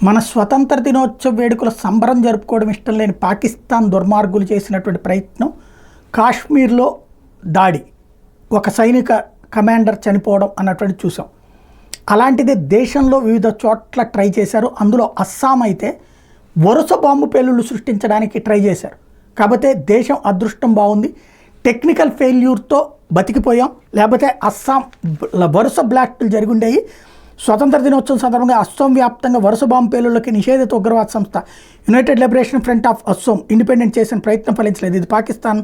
మన స్వతంత్ర దినోత్సవ వేడుకల సంబరం జరుపుకోవడం ఇష్టం లేని పాకిస్తాన్ దుర్మార్గులు చేసినటువంటి ప్రయత్నం కాశ్మీర్లో దాడి, ఒక సైనిక కమాండర్ చనిపోవడం అన్నటువంటి చూసాం. అలాంటిదే దేశంలో వివిధ చోట్ల ట్రై చేశారు. అందులో అస్సాం అయితే వరుస బాంబు పేలుళ్ళు సృష్టించడానికి ట్రై చేశారు. కాకపోతే దేశం అదృష్టం బాగుంది, టెక్నికల్ ఫెయిల్యూర్తో బతికిపోయాం. లేకపోతే అస్సాం వరుస బ్లాస్టులు జరిగి ఉండేవి. స్వతంత్ర దినోత్సవం సందర్భంగా అస్సాం వ్యాప్తంగా వరుస బాంబు పేలుళ్ళకి నిషేధిత ఉగ్రవాద సంస్థ United liberation front of Assam independent చేసిన ప్రయత్నం ఫలించలేదు. ఇది పాకిస్తాన్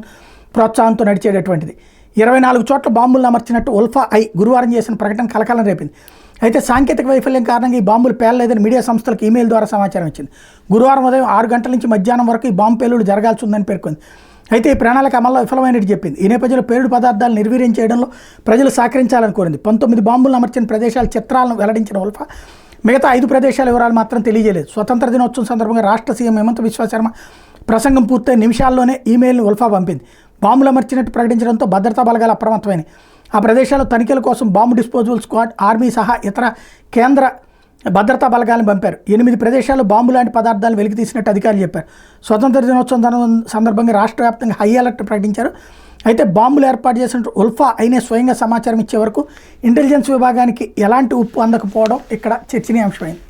ప్రోత్సాహంతో నడిచేటటువంటిది. 24 చోట్ల బాంబులను అమర్చినట్టు ఉల్ఫా ఐ గురువారం చేసిన ప్రకటన కలకలం రేపింది. అయితే సాంకేతిక వైఫల్యం కారణంగా ఈ బాంబులు పేలలేదని మీడియా సంస్థలకు ఈమెయిల్ ద్వారా సమాచారం ఇచ్చింది. గురువారం ఉదయం 6 గంటల నుంచి మధ్యాహ్నం వరకు ఈ బాంబు పేలుడు జరగాల్సి ఉందని పేర్కొంది. అయితే ఈ ప్రణాళిక అమల్లో విఫలమైనట్టు చెప్పింది. ఈ నేపథ్యంలో పేలుడు పదార్థాలు నిర్వీర్యం చేయడంలో ప్రజలు సహకరించాలని కోరింది. 19 బాంబులను అమర్చిన ప్రదేశాల చిత్రాలను వెల్లడించిన ఉల్ఫా మిగతా 5 ప్రదేశాల వివరాలు మాత్రం తెలియజేయలేదు. స్వతంత్ర దినోత్సవం సందర్భంగా రాష్ట్ర సీఎం హిమంత బిశ్వ శర్మ ప్రసంగం పూర్తయి నిమిషాల్లోనే ఈమెయిల్ను ఉల్ఫా పంపింది. బాంబులు అమర్చినట్టు ప్రకటించడంతో భద్రతా బలగాలు అప్రమత్తమైనవి. ఆ ప్రదేశాల్లో తనిఖీల కోసం బాంబు డిస్పోజబుల్ స్క్వాడ్, ఆర్మీ సహా ఇతర కేంద్ర భద్రతా బలగాలను పంపారు. 8 ప్రదేశాల్లో బాంబు లాంటి పదార్థాలు వెలికి తీసినట్టు అధికారులు చెప్పారు. స్వతంత్ర దినోత్సవం సందర్భంగా రాష్ట్ర వ్యాప్తంగా హై అలర్ట్ ప్రకటించారు. అయితే బాంబులు ఏర్పాటు చేసిన ఉల్ఫా అయినే స్వయంగా సమాచారం ఇచ్చే వరకు ఇంటెలిజెన్స్ విభాగానికి ఎలాంటి ఉప్పు అందకపోవడం ఇక్కడ చర్చనీయాంశమైంది.